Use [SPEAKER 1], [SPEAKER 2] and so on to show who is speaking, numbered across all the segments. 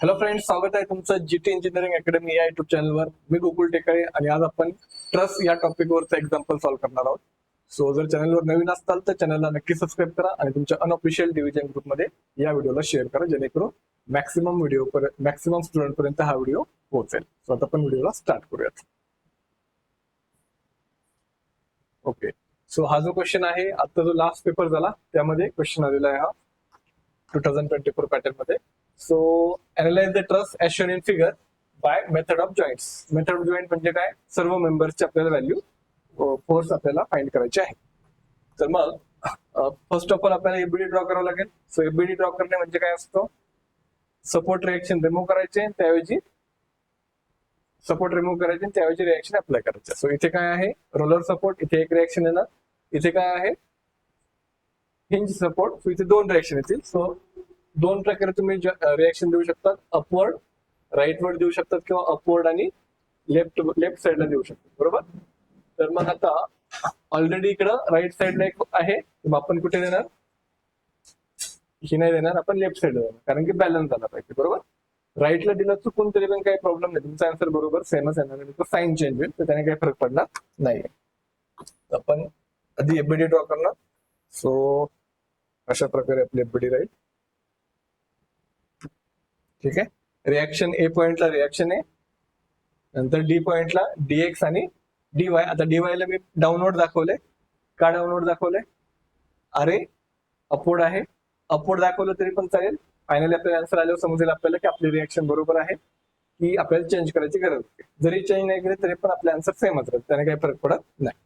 [SPEAKER 1] Hello friends, स्वागत आहे तुमचं जीटी इंजिनिअरिंग अकॅडमी या युट्यूब चॅनलवर. मी गोकुल टेकाळे आणि आज आपण ट्रस्ट या टॉपिकवरचं एक्झाम्पल सॉल्व्ह करणार आहोत. सो जर चॅनलवर नवीन असताल तर चॅनलला नक्की सबस्क्राईब करा आणि तुमच्या अनऑफिशियल डिव्हिजन ग्रुपमध्ये या व्हिडिओला शेअर करा, जेणेकरून मॅक्सिमम स्टुडंट पर्यंत हा व्हिडिओ पोहोचेल. सो आता आपण व्हिडिओला स्टार्ट करूयात. ओके, सो हा जो क्वेश्चन आहे, आता जो लास्ट पेपर झाला त्यामध्ये क्वेश्चन आलेला आहे हा 2024 पॅटर्न मध्ये. So analyse the truss as shown in figure by method of joints. Method of joint म्हणजे काय? सर्व मेंबर्सची आपल्याला व्हॅल्यू फोर्स आपल्याला फाइंड करायची आहे. तर मग फर्स्ट ऑफ ऑल आपल्याला एबीडी ड्रॉ करावं लागेल. सो एबीडी ड्रॉ करणे म्हणजे काय असतं? सपोर्ट रिएक्शन रिमूव्ह करायचे, त्याऐवजी रिएक्शन अप्लाय करायचे. सो इथे काय आहे? रोलर सपोर्ट, इथे एक रिएक्शन येणार. इथे काय आहे? Hinge support. सो इथे दोन रिएक्शन येतील. सो दोन प्रकारे तुम्ही रिएक्शन देऊ शकतात. अपवर्ड, राईटवर्ड देऊ शकतात किंवा अपवर्ड आणि लेफ्ट साईडला देऊ शकतात. बरोबर. तर मग आता ऑलरेडी इकडं राईट साईडला एक आहे, मग आपण कुठे देणार? ही नाही देणार, आपण लेफ्ट साईडला देणार, कारण की बॅलन्स झाला पाहिजे. बरोबर. राईटला दिला चुकून तरी पण काही प्रॉब्लेम नाही, तुमचा आन्सर बरोबर सेमच येणार. साईन चेंज होईल तर त्याने काही फरक पडणार नाही. आपण आधी एबीडी ड्रॉ करणार. सो अशा प्रकारे आपली एबीडी राहील. ठीक आहे. रिएक्शन ए पॉइंटला रिएक्शन आहे, नंतर डी पॉइंटला डीएक्स आणि डीवाय. आता डीवाय ला मी डाऊनवर्ड दाखवले. का डाऊनवर्ड दाखवले? अरे अपवर्ड आहे. अपवर्ड दाखवलं तरी पण चालेल. फायनली आपल्याला आन्सर आल्यावर समजेल आपल्याला की आपली रिएक्शन बरोबर आहे की आपल्याला चेंज करायची गरज आहे. जरी चेंज नाही केली तरी पण आपले आन्सर सेमच राहते, त्याने काही फरक पडत नाही.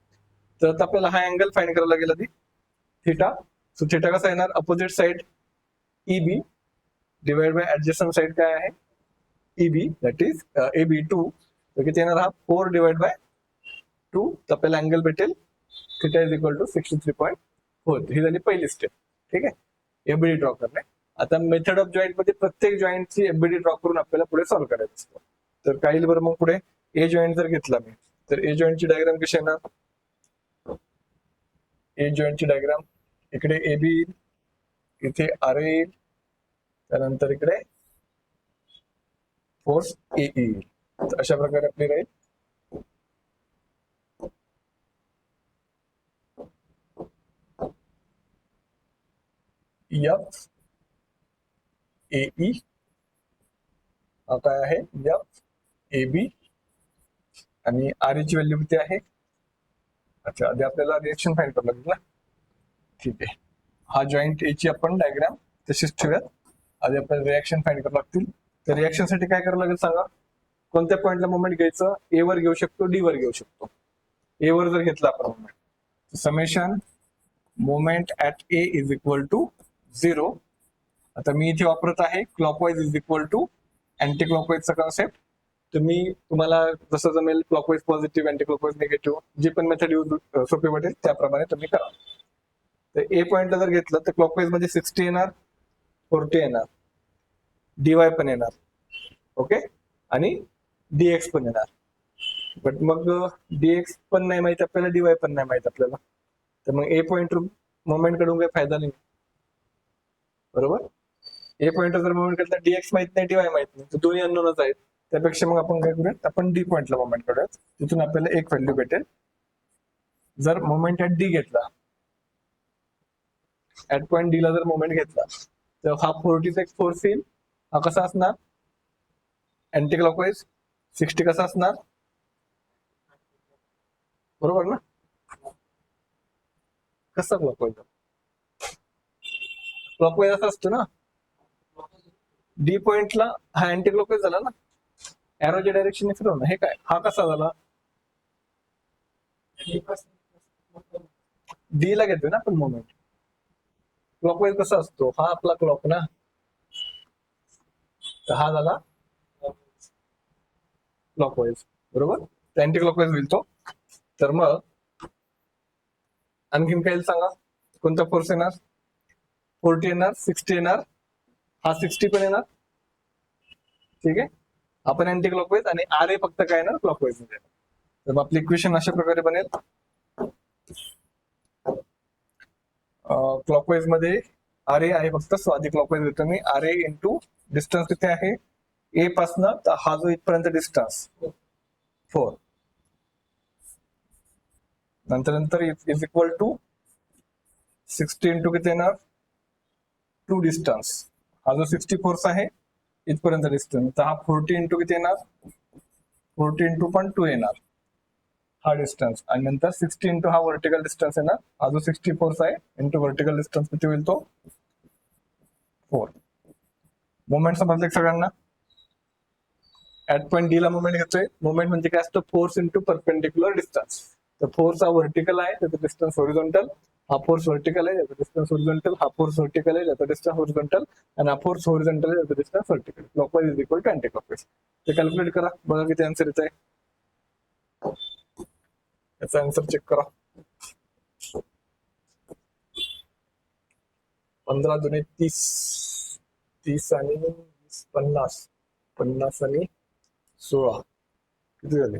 [SPEAKER 1] तर आता आपल्याला हा अँगल फाइंड करावा लागेल आधी, थिटा. सो थिटा कसा येणार? Opposite side EB divide by adjacent side काय आहे? EB, that is AB2. तर किती येणार? हा 4 डिवाइड बाय 2. तर आपल्याला अँगल भेटेल थिटा इज इक्वल टू 63.4. ही झाली पहिली स्टेप. ठीक आहे, एबीडी ड्रॉ करणे. आता मेथड ऑफ जॉईंट मध्ये प्रत्येक जॉईंटची एबीडी ड्रॉ करून आपल्याला पुढे सॉल्व्ह करायचं असतं. तर काही बरं मग पुढे ए जॉईंट जर घेतला मी, तर ए जॉईंटची डायग्राम कशी येणार? ए जॉईंटची डायग्राम इकडे एबी येईल, इथे आर येईल, त्यानंतर इकडे फोर्स ए येईल. तर अशा प्रकारे आपली राहील. एफ ए हा काय आहे? एफ ए बी आणि आर ची व्हॅल्यू किती आहे? अच्छा, आधी आपल्याला रिएक्शन फाइंड करावं लागेल ना. ठीक आहे, हा जॉईंट ए ची आपण डायग्राम तशीच ठेवूयात. आधी आपल्याला रिएक्शन फाइंड करावं लागतील. तर रिएक्शन साठी काय करावं लागेल सांगा? कोणत्या पॉइंटला मोमेंट घ्यायचं? ए वर घेऊ शकतो, डी वर घेऊ शकतो. ए वर जर घेतला आपण moment, summation moment at a is equal to 0. आता मी इथे वापरत आहे clockwise is equal to anti क्लॉकवाईजचा कॉन्सेप्ट. तुम्हाला जसं जमेल clockwise positive, anti clockwise negative, जी पण मेथड यूज सोपी वाटेल त्याप्रमाणे तुम्ही करा. तर ए पॉइंटला जर घेतलं तर क्लॉकवाईज मध्ये 60 येणार, 40 येणार, डीवाय पण येणार. ओके, आणि डीएक्स पण येणार. बट मग डीएक्स पण नाही माहिती आपल्याला, डीवाय पण नाही माहिती आपल्याला. तर मग ए पॉइंट मोमेंट कडून काही फायदा नाही. बरोबर. ए पॉइंट जर मोमेंट घेतला, डीएक्स माहित नाही, डीवाय माहित नाही, तर दोन्ही अननोनच आहेत. त्यापेक्षा मग आपण काय करूयात? आपण डी पॉइंटला मोमेंट काढूयात. तिथून आपल्याला एक व्हॅल्यू भेटेल. जर मोमेंट ऍट डी घेतला, ऍट पॉइंट डी ला जर मोमेंट घेतला, तर हा 40चा एक फोर्स येईल. हा कसा असणार? Anti clockwise. 60 कसा असणार? बरोबर ना? कसा क्लॉकवाईज? क्लॉकवाईज असा असतो ना. डी पॉइंटला हा अँटी क्लॉकवाईज झाला ना, एरोच्या डायरेक्शन फिरवणं. हे काय? हा कसा झाला? डी ला घेतोय ना आपण मोमेंट. क्लॉकवाईज कसा असतो? हा आपला क्लॉक ना, तर हा झाला क्लॉकवाईज. बरोबर. अँटी क्लॉकवाईज होईल तो. तर मग आणखीन काही सांगा, कोणता फोर्स येणार? 40 येणार, 60 येणार, हा 60 पण येणार. ठीक आहे, आपण अँटी क्लॉकवाईज आणि आर ए फक्त काय येणार? क्लॉकवाईज मध्ये. तर आपली इक्वेशन अशा प्रकारे बनेल. क्लॉकवाईज मध्ये आर ए आहे फक्त, सो आधी क्लॉकवाईज घेतो मी. आर ए इंटू डिस्टन्स किती आहे? ए पासनं तर हा जो इथपर्यंत डिस्टन्स 4, नंतर इज इक्वल टू 60 इंटू किती येणार 2 डिस्टन्स, हा जो 60 फोर्स आहे इथपर्यंत डिस्टन्स, तर हा 40 इंटू किती येणार 40 इंटू पण 2 येणार हा डिस्टन्स, आणि नंतर 60 इंटू हा व्हर्टिकल डिस्टन्स येणार, हा जो 60 फोर्स आहे इंटू व्हर्टिकल डिस्टन्स किती होईल तो 4. मोमेंट समजले सगळ्यांना. ऍट पॉईंट डी ला मोमेंट घेतोय. मोमेंट म्हणजे काय असतं फोर्स इंटू परपेंडिक्युलर डिस्टन्स. तर फोर्स हा व्हर्टिकल आहे त्याचं डिस्टन्स हॉरिझॉन्टल, हा फोर्स व्हर्टिकल आहे त्याचं डिस्टन्स हॉरिझॉन्टल, हा फोर्स व्हर्टिकल आहे त्याचं डिस्टन्स हॉरिझॉन्टल, आणि हा फोर्स हॉरिझॉन्टल आहे त्याचं distance vertical. Clockwise is equal to anticlockwise. ते कॅल्क्युलेट करा, बघा किती आन्सर येत आहे. याचा आन्सर चेक करा. 15 दुने 30, 30 आणि 50, 50 आणि 16 किती झाले.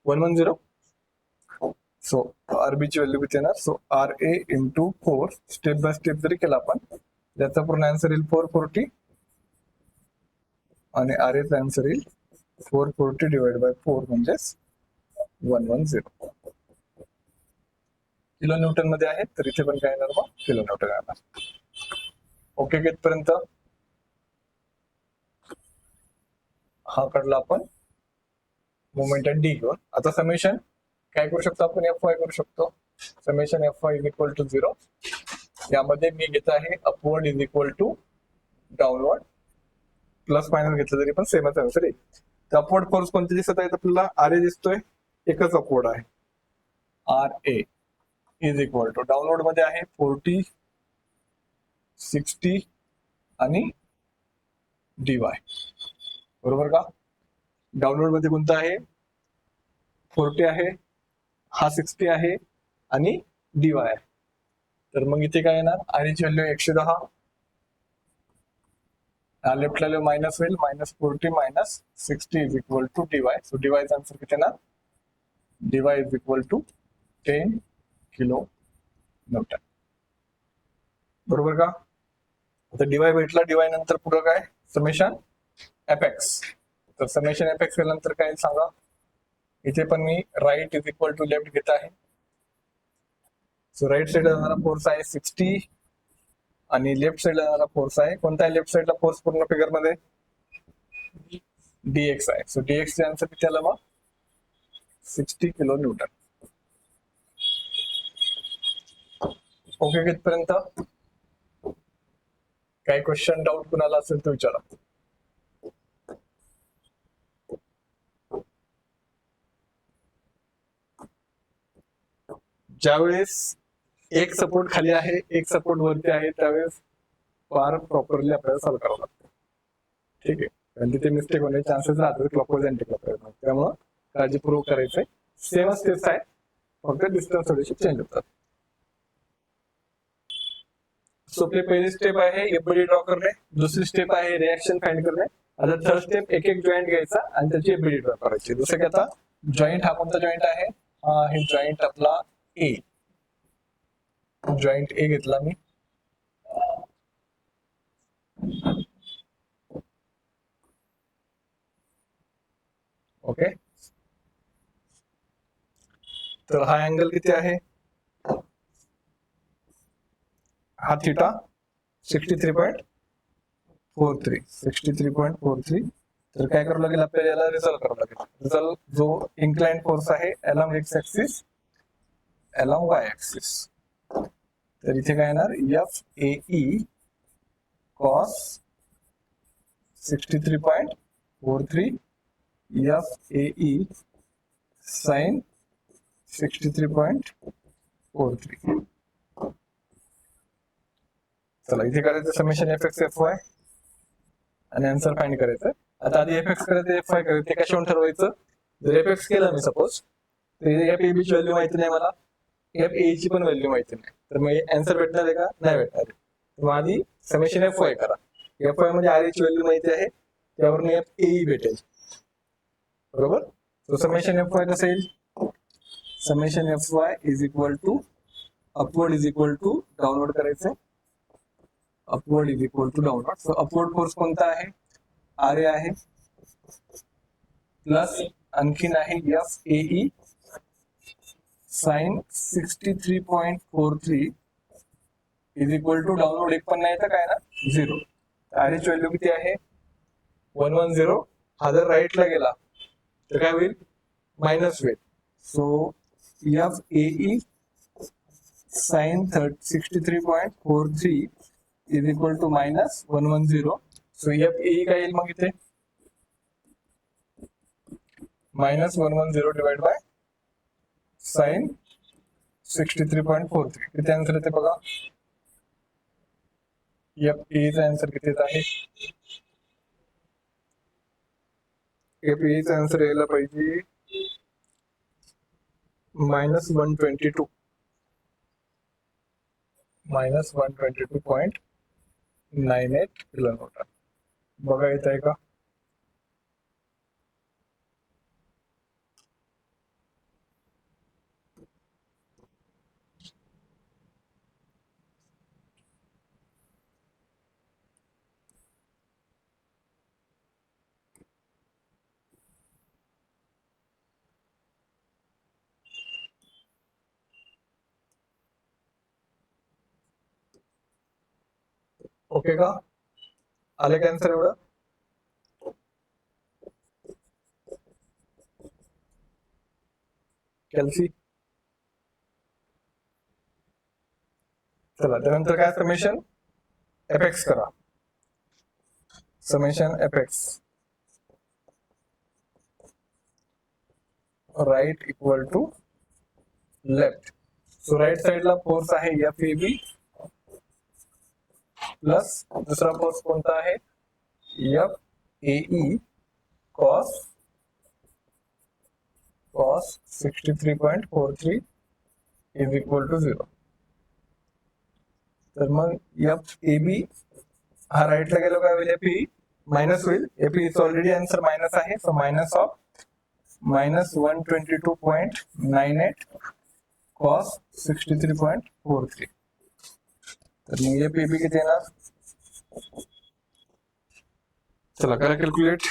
[SPEAKER 1] $110. सो आरबीची व्हॅल्यू किती येणार. So R A into 4 step by step जरी केला आपण त्याचा पूर्ण आन्सर येईल 440, आणि आर एचा आन्सर येईल 440 डिवाइड बाय 4 म्हणजेच 110. किलो न्यूटन मध्ये आहे तर इथे पण काय येणार मग किलो न्यूटन येणार. ओके कितपर्यंत हा काढला आपण मोमेंट आणि डी घेऊन. आता समेशन काय करू शकतो आपण एफ वाय करू शकतो. Summation F Y is equal to 0. यामध्ये मी घेत आहे upward is equal to downward, plus minus घेतलं तरी पण सेमच आन्सर येईल. तर अपवर्ड फोर्स कोणते दिसत आहेत आपल्याला, आर ए दिसतोय, एकच अपवर्ड आहे R A is equal to downward मध्ये आहे 40, 60 आणि dy, बरोबर का. डाऊनवर्ड मध्ये कोणतं आहे 40 आहे, हा 60 आहे आणि dy आहे. तर मग इथे काय येणार आर ची व्हॅल्यू 110, लेफ्ट व्हॅल्यू मायनस होईल, -40 - 60 is equal to dy. So डीवायचा आन्सर किती येणार, dy is equal to 10 kilo newton, बरोबर का. आता डीवाय भेटला, डीवाय नंतर पुढं काय समेशन एफ एक्स. तर समेशन एफ एक्स केल्यानंतर काय सांगा, इथे पण मी right is equal to left घेत आहे. सो राईट साईडला जाणारा फोर्स आहे 60 आणि लेफ्ट साईडला जाणारा फोर्स आहे कोणता आहे, लेफ्ट साईडला फोर्स पूर्ण फिगर मध्ये डीएक्स आहे. सो डीएक्स चे आन्सर किती आलं मग 60 किलो न्यूटन. ओके कितपर्यंत, काही क्वेश्चन डाऊट कुणाला असेल तर विचारा. ज्यावेळेस एक सपोर्ट खाली आहे एक सपोर्ट वरती आहे त्यावेळेस फार प्रॉपरली आपल्याला सॉल्व्ह करावं लागतं. ठीक आहे, कारण तिथे मिस्टेक होण्याचे चान्सेस राहतात क्लॉकवाइज अँटी क्लॉकवाइज. त्यामुळे काळजीपूर्वक करायचंय. सेम स्टेप्स आहे, फक्त डिस्टन्स थोडेसे चेंज होतात. सो आपली पहिली स्टेप आहे एफबीडी ड्रॉ करणे, दुसरी स्टेप आहे रिएक्शन फाइंड करणे. आता थर्ड स्टेप एक एक जॉईंट घ्यायचा आणि त्याची एफबीडी ड्रॉ करायची. जसं की आता जॉईंट हा कोणता जॉईंट आहे, हा हे जॉईंट आपला ए, जॉईंट ए घेतला मी. ओके, तर हा अँगल किती आहे, हा थिटा 63.43. तर काय करावं लागेल आपल्याला, याला रिझल्व करावं लागेल. रिझल्व जो इन्क्लाइंड फोर्स आहे along X axis along Y axis. तर इथे काय येणार F A E cos 63.43 F A E sine 63.43. चला इथे करायचं summation F X F Y आणि आन्सर फाइंड करायचं. आता आधी एफ एक्स करायचं एफ वाय करायचं, ते कशावरून ठरवायचं. जर एफ एक्स केलं मी सपोज, तर एफ ए बी ची व्हॅल्यू माहिती नाही मला, एफ ए ची पण व्हॅल्यू माहिती नाही, तर मग आन्सर भेटणार आहे का, नाही भेटणार आहे. मग आधी समेशन एफ वाय करा. एफ वाय मध्ये आर ची व्हॅल्यू माहिती आहे, त्यावरून एफ ए भेटेल. बरोबर. सो समेशन एफ वाय कसं येईल? Summation F Y is equal to upward is equal to downward करायचं. Upward is equal to downward. So upward force कोणता आहे? आर ए आहे प्लस आणखीन आहे F A sine 63.43 is equal to downward एक पण नाही तर काय ना 0. आर ची व्हॅल्यू किती आहे? 110. हा जर राईटला गेला तर काय होईल? मायनस होईल. So F A sine 63.43 is equal to minus 110. So F A काय येईल मग इथे? Minus 110 divide by sine 63.43. किती आन्सर येते बघा? एफ ए चा आन्सर किती येत आहे? एफ ए चा आन्सर यायला पाहिजे -122. -122.98 किलोमीटर. बघा येत आहे का? ओके का? आले का आन्सर एवढं? कॅल्सी. चला त्यानंतर काय? समेशन एफ एक्स करा. Summation F X right equal to left. So right साइडला फोर्स आहे एफ ए बी प्लस दुसरा फोर्स कोणता आहे? F A cos 63.43 is equal to 0. तर मग एफ ए बी हा राईटला गेलो काय होईल? एफ ई मायनस होईल. F E already answer minus आहे. So minus of -122.98 cos 63.43. तर मग एफ ए बी किती येणार? चला करा कॅल्क्युलेट.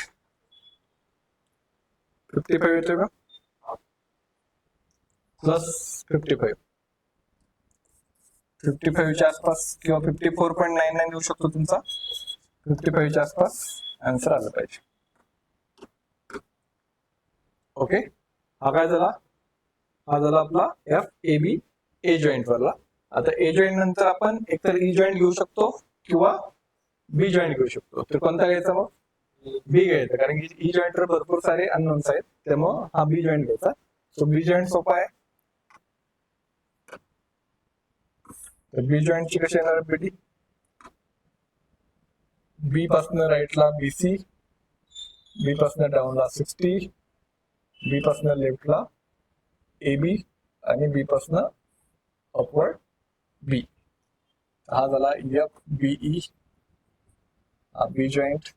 [SPEAKER 1] 55 येतोय का? प्लस 55 च्या आसपास किंवा 54.99 देऊ शकतो तुमचा. 55 च्या आसपास आन्सर आलं पाहिजे. ओके. हा काय झाला? हा झाला आपला F A B A joint वरला. आता ए जॉईंट नंतर आपण एकतर ई जॉईंट घेऊ शकतो किंवा बी जॉईंट घेऊ शकतो. तर कोणता घ्यायचा मग? बी घ्यायचा, कारण की ई जॉईंट वर भरपूर सारे अननोन्स आहेत. त्यामुळे हा बी जॉईंट घ्यायचा. सो बी जॉईंट सोपा आहे. तर बी जॉईंटची कशी येणार? बीडी बी पासून राईटला बीसी, बी पासून डाऊनला 60, बी पासून लेफ्टला ए बी आणि बी पासून अपवर्ड बी. हा झाला एफ बीई. हा बी joint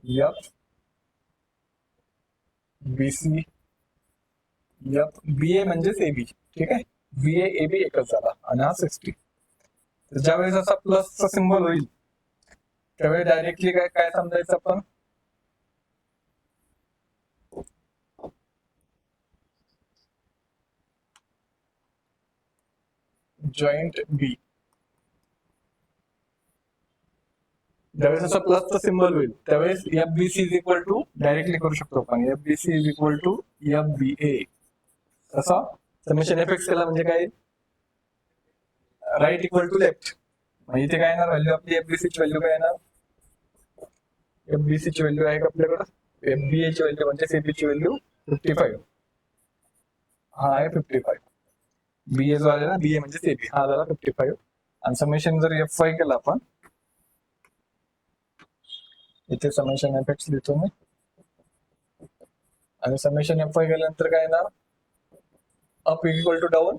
[SPEAKER 1] F BC F B ए म्हणजेच ए बी. ठीक आहे. बी ए बी एकच झाला आणि हा 60. तर ज्यावेळेस असा प्लसचा सिम्बॉल होईल त्यावेळी डायरेक्टली काय काय समजायचं आपण? Joint B. ज्यावेळेस असा प्लसचा सिम्बॉल होईल त्यावेळेस F B C is equal to directly करू शकतो आपण F B C is equal to F B A. कसा? समेशन एफ एक्स केला म्हणजे काय? Right equal to left. म्हणजे इथे काय येणार व्हॅल्यू आपली? एफबीसी ची व्हॅल्यू काय येणार? एफबीसी ची व्हॅल्यू आहे का आपल्याकडे? एफबीए ची व्हॅल्यू म्हणजे सीबी ची व्हॅल्यू 55. हा आहे 55. बीए जो आले ना, बीए म्हणजे सीबी, हा झाला 55. आणि समेशन जर एफ वाय केला आपण, इथे समेशन एफ एक्स लिहितो मी, आणि समेशन एफ वाय केल्यानंतर काय येणार? Up equal to down.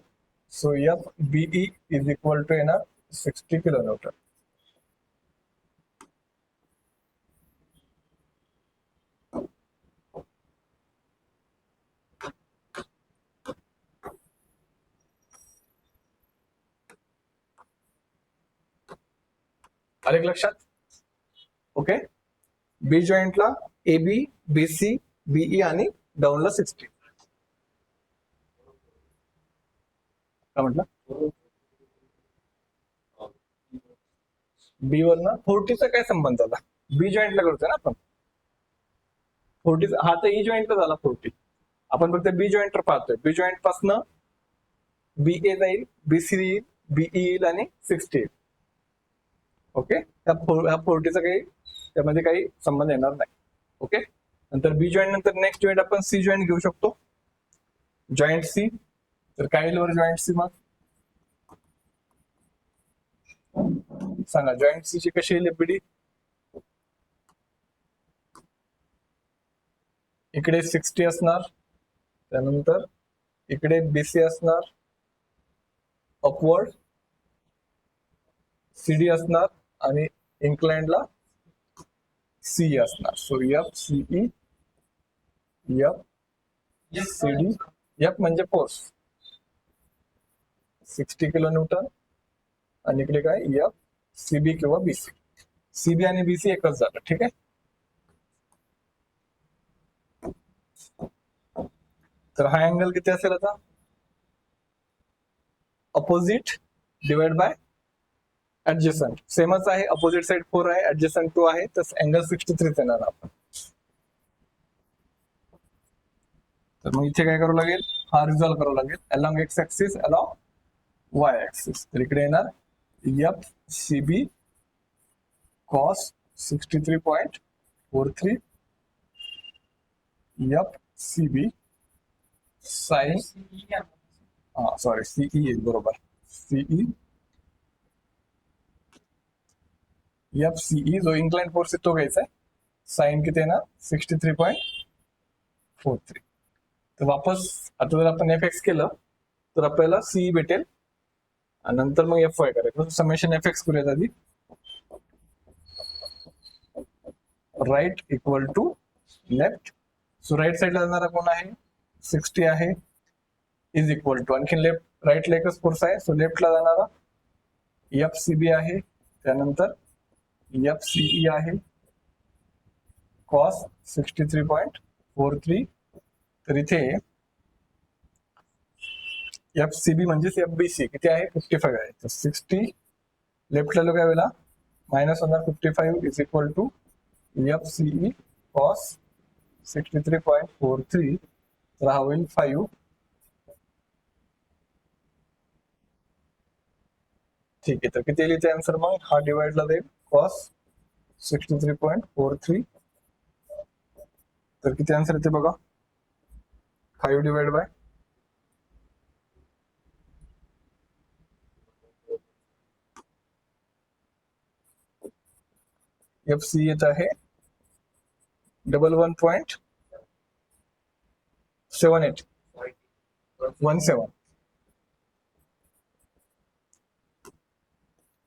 [SPEAKER 1] So F B E is equal to येणार 60 किलोमीटर. आले का लक्षात? ओके. बी जॉईंटला AB, BC, BE आणि डाऊनला 60. काय म्हटलं? बी वरनं 40चा काय संबंध झाला? बी जॉईंटला करतोय ना आपण. 40 हा तर ई जॉईंटला झाला 40. आपण फक्त बी जॉईंट पाहतोय. बी जॉईंट पासनं BA जाईल, BC येईल, BE येईल आणि 60 येईल. ओके. ह्या 40चा काही त्यामध्ये काही संबंध येणार नाही. ओके. नंतर बी जॉईंट नंतर नेक्स्ट जॉईंट आपण सी जॉईंट घेऊ शकतो. Joint C. तर काय येईल वर जॉईंट सी? मग सांगा जॉईंट सी ची कशी येईल एफबीडी? इकडे 60 असणार, त्यानंतर इकडे BC असणार, अपवर्ड CD असणार आणि इन्क्लाइंडला CE असणार. So FCE, FCD. F म्हणजे फोर्स 60 किलो न्यूटन आणि इकडे काय FCB किंवा BC. CB आणि BC एकच झालं. ठीक आहे. तर हा अँगल किती असेल आता? Opposite divide by adjacent. सेमच आहे. अपोजिट साइड 4 आहे, ऍडजस्टंट 2 आहे, तर अँगल 63 येणार आपण. तर मग इथे काय करावं लागेल? हा रिझॉल्व करावा लागेल. Along X axis, along Y axis. तर इकडे येणार FCB cos 63.43, FCB sin sorry CE बरोबर. CE FCE जो इन्क्लाइन फोर्स आहे तो घ्यायचा आहे. साइन किती येणार? 63.43. तर वापस आता जर आपण FX केलं तर आपल्याला CE भेटेल आणि नंतर मग FY करायचं. समेशन FX करूयात आधी. Right equal to left. So right साईडला जाणारा कोण आहे? 60 आहे, इज इक्वल टू आणखी लेफ्ट राईटला एकच फोर्स आहे, सो लेफ्टला जाणारा FCB आहे, त्यानंतर FCE आहे cos 63.43. तर इथे FCB म्हणजेच FBC किती आहे? 55 आहे. तर 60 लेफ्टला लोक वेळेला मायनस होणार 55 is equal to FCE cos 63.43. तर हा होईल 5. ठीक आहे. तर किती येईल इथे आन्सर? मग हा डिवाइडला जाईल cos 63.43. तर किती आन्सर येते बघा? 5 डिवाइड बाय FC येत आहे 11.78 17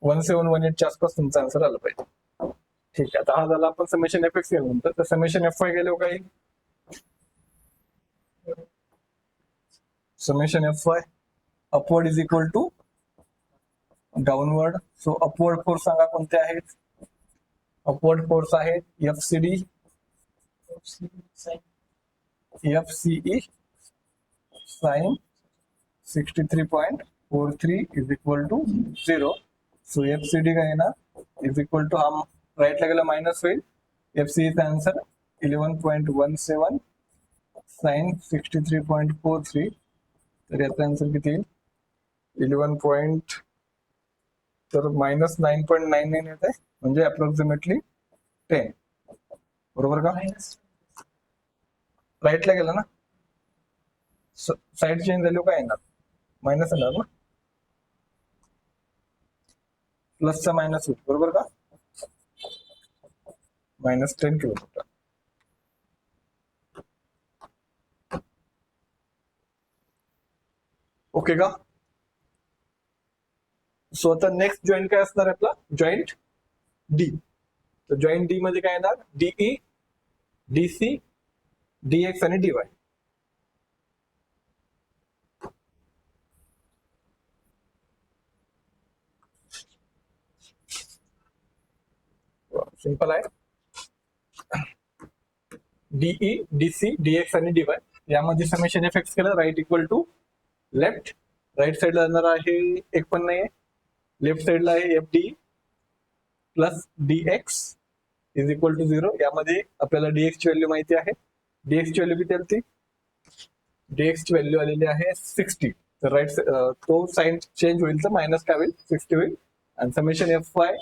[SPEAKER 1] 1718 च्या आसपास तुमचा आन्सर आला पाहिजे. ठीक आहे. आता हा झाला आपण समेशन FX केल्यानंतर. तर समेशन FY गेलो काही? Summation FY upward is equal to downward. So upward force सांगा कोणते आहेत? अपवर्ड फोर्स आहेत FCD, FCE sin 63.43 is equal to 0. So FCD काय येणार? इज इक्वल टू हा राईटला गेला मायनस होईल. FCEचा आन्सर 11.17 sin 63.43. तर याचा आन्सर किती येईल? 11. तर मायनस 9.99 येत आहे, म्हणजे अप्रॉक्सिमेटली 10. बरोबर का? राईटला गेला ना, साईड चेंज झाली काय येणार? मायनस येणार ना, प्लसचा मायनस होईल. बरोबर का? -10 किलोमीटर. ओके का? सो आता नेक्स्ट जॉईंट काय असणार आपला? Joint D. तर जॉईंट डी मध्ये काय येणार? DE, DC, DX आणि DY. सिंपल आहे. डीई डीसी डीएक्स आणि डीवाय यामध्ये समेशन एफ एक्स केलं right equal to left. Right साईडला जाणार आहे एक पण नाही, लेफ्ट साईडला आहे F D plus DX is equal to 0. यामध्ये आपल्याला डीएक्स ची व्हॅल्यू माहिती आहे. डीएक्स ची व्हॅल्यू किती आली? डीएक्स ची व्हॅल्यू आलेली आहे 60. तर राईट तो साइन चेंज होईल तर मायनस काय होईल? 60 होईल. आणि summation F Y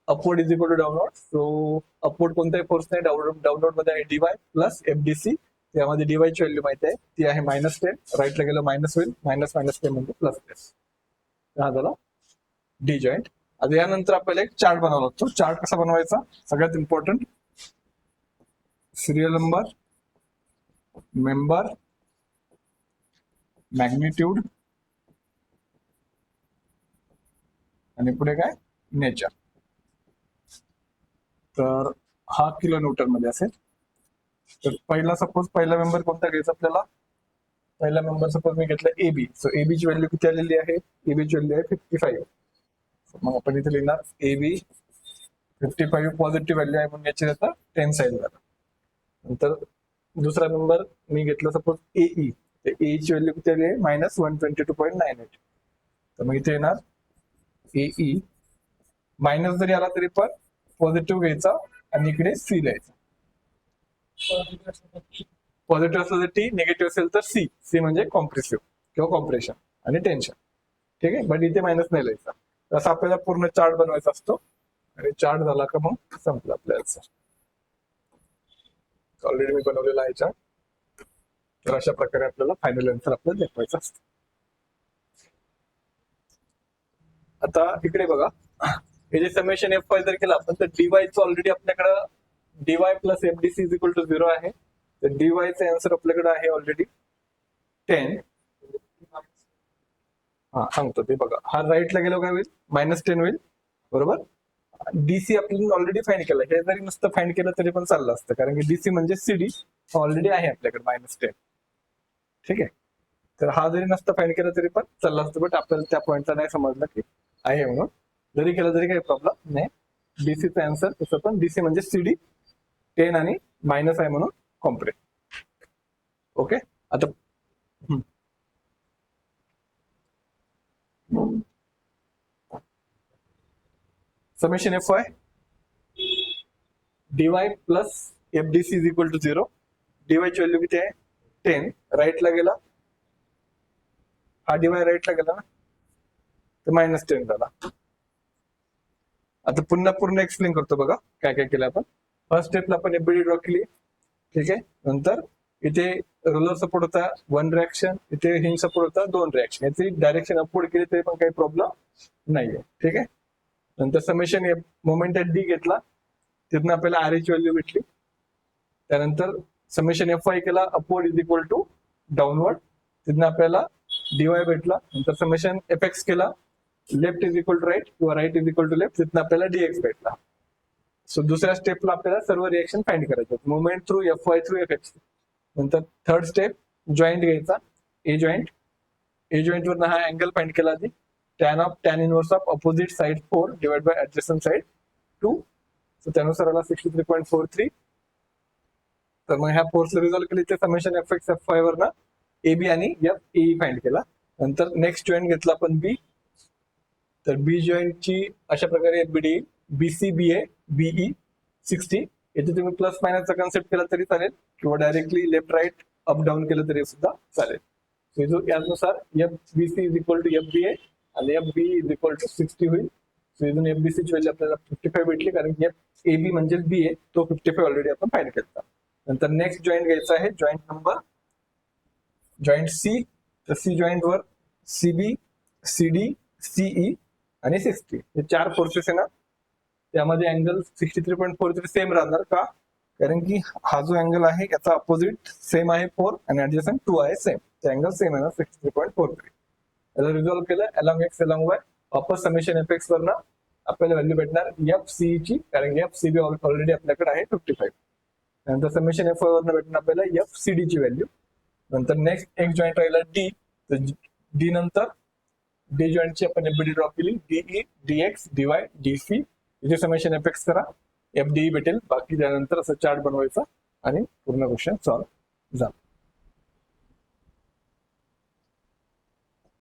[SPEAKER 1] upward is equal to downward. So upward कोणत्याही फोर्स नाही, डाऊनवर्ड मध्ये आहे डीवाय प्लस एफडीसी. त्यामध्ये डीवाय ची व्हॅल्यू माहिती आहे, ती आहे -10. राईटला गेलं मायनस होईल, -10 म्हणजे +10. हा झाला डी जॉईंट. आता यानंतर आपल्याला एक चार्ट बनवावा लागतो. चार्ट कसा बनवायचा? सगळ्यात important serial number, member, magnitude आणि पुढे काय? नेचर. तर हा किलो न्यूटन मध्ये असेल. तर पहिला मेंबर कोणता घ्यायचा आपल्याला? पहिला मेंबर सपोज मी घेतला एबी. सो एबी ची व्हॅल्यू किती आलेली आहे? एबी ची व्हॅल्यू आहे 55. मग आपण इथे लिहिणार एबी 55 पॉझिटिव्ह व्हॅल्यू आहे म्हणून याची आता 10 साईड झाला. नंतर दुसरा नंबर मी घेतला सपोज एई. तर ए ची व्हॅल्यू किती आली आहे? -122.98. तर मग इथे येणार एई मायनस जरी आला तरी पण पॉझिटिव्ह घ्यायचा आणि इकडे सी लिहायचा. पॉझिटिव्ह असलं तर टी, निगेटिव्ह असेल तर सी. सी म्हणजे कॉम्प्रेसिव्ह किंवा कॉम्प्रेशन आणि टेन्शन. ठीक आहे, बट इथे मायनस नाही लिहायचा. असं आपल्याला पूर्ण चार्ट बनवायचा असतो. आणि चार्ट झाला का मग संपलं आपल्याला. ऑलरेडी मी बनवलेला आहे चार्ट. तर अशा प्रकारे आपल्याला फायनल आन्सर आपल्याला दाखवायचं असतं. आता इकडे बघा, हे जे समेशन एफ वाय जर केलं आपण तर डीवायचं ऑलरेडी आपल्याकडं DY plus FDC is equal to 0 आहे. तर डीवायचा आन्सर आपल्याकडे आहे ऑलरेडी 10. हा सांगतो ते बघा, हा राईटला गेलो काय होईल? -10 होईल, बरोबर. डीसी आपल्याला ऑलरेडी फाइंड केलं. हे जरी नुसतं फाइंड केलं तरी पण चाललं असतं, कारण की डीसी म्हणजे सीडी ऑलरेडी आहे आपल्याकडे -10. ठीक आहे, तर हा जरी नसतं फाइंड केलं तरी पण चाललं असतं, बट आपल्याला त्या पॉईंटला नाही समजलं की आहे म्हणून. जरी केलं तरी काही प्रॉब्लेम नाही. डीसीचा आन्सर तसं पण डीसी म्हणजे सीडी 10 आणि मायनस आहे म्हणून कॉम्प्रेस. ओके, आता summation F Y DY plus FDC is equal to 0. DY ची व्हॅल्यू किती आहे? 10. राईटला गेला, हा डीवाय राईटला गेला ना, तर -10 झाला. आता पूर्ण एक्सप्लेन करतो बघा काय काय केलं आपण. फर्स्ट स्टेपला आपण एफबीडी ड्रॉ केली. ठीक आहे, नंतर इथे रोलर सपोर्ट होता 1 रिएक्शन, इथे हिंज सपोर्ट होता 2 रिएक्शन. याची डायरेक्शन अपवर्ड केली तरी पण काही प्रॉब्लेम नाहीये. ठीक आहे, नंतर समेशन मोमेंट डी घेतला, तिथून आपल्याला आर ची व्हॅल्यू भेटली. त्यानंतर समेशन एफ वाय केला, upward is equal to downward, तिथून आपल्याला डीवाय भेटला. नंतर समेशन एफ एक्स केला, left is equal to right किंवा right is equal to left, तिथून आपल्याला डीएक्स भेटला. सो दुसऱ्या स्टेपला आपल्याला सर्व रिएक्शन फाइंड करायचे, movement through F Y through F X. नंतर थर्ड स्टेप जॉईंट घ्यायचा, ए जॉईंट. ए जॉईंट वरनं हा अँगल फाइंड केला आधी, tan inverse of opposite side 4 divide by adjacent side 2. So त्यानुसार आला 63.43. तर मग ह्या फोर्सला रिझॉल्व्ह केली ते summation F X F Y वरनं ए बी आणि एफ ए फाइंड केला. नंतर नेक्स्ट जॉईंट घेतला आपण बी. तर बी जॉईंटची अशा प्रकारे FBD BC B A be 60. याचे तुम्ही प्लस मायनसचा कन्सेप्ट केला तरी चालेल किंवा directly left right up down केलं तरी सुद्धा चालेल. सो यानुसार F B C is equal to F B A आणि F B is equal to 60 होईल. सो इथून एफ बी सी ची व्हॅल्यू आपल्याला 55 भेटली, कारण की एफ ए बी म्हणजे बी ए तो 55 ऑलरेडी आपण फाइंड केला. नंतर नेक्स्ट जॉईंट घ्यायचा आहे, जॉईंट नंबर जॉईंट सी. तर सी जॉईंट वर सीबी सीडी सीई आणि 60 हे 4 फोर्सेस आहे ना, त्यामध्ये अँगल 63.43 सेम राहणार का? कारण की हा जो अँगल आहे याचा अपोजिट सेम आहे 4 आणि ऍडजस्टंट 2 आहे सेम. ते अँगल सेम आहे ना 63.43. याला रिझॉल्व्ह केलं अलॉंग एक्स अलॉंग वाय, वापस समेशन एफ एक्स वरनं आपल्याला व्हॅल्यू भेटणार एफ सी ची, कारण की एफ सी बी ऑलरेडी आपल्याकडे आहे 55. नंतर समेशन एफ वाय वरनं भेटणार आपल्याला एफ सी डी ची व्हॅल्यू. नंतर नेक्स्ट एक जॉईंट राहिला डी. तर डी नंतर डी जॉईंटची आपण एफबीडी ड्रॉ केली, डीई डीएक्स डीवाय डीसी. इथे समेशन एफ एक्स करा, FDE भेटेल. बाकी त्यानंतर असं चार्ट बनवायचा आणि पूर्ण क्वेश्चन सॉल्व्ह झाला.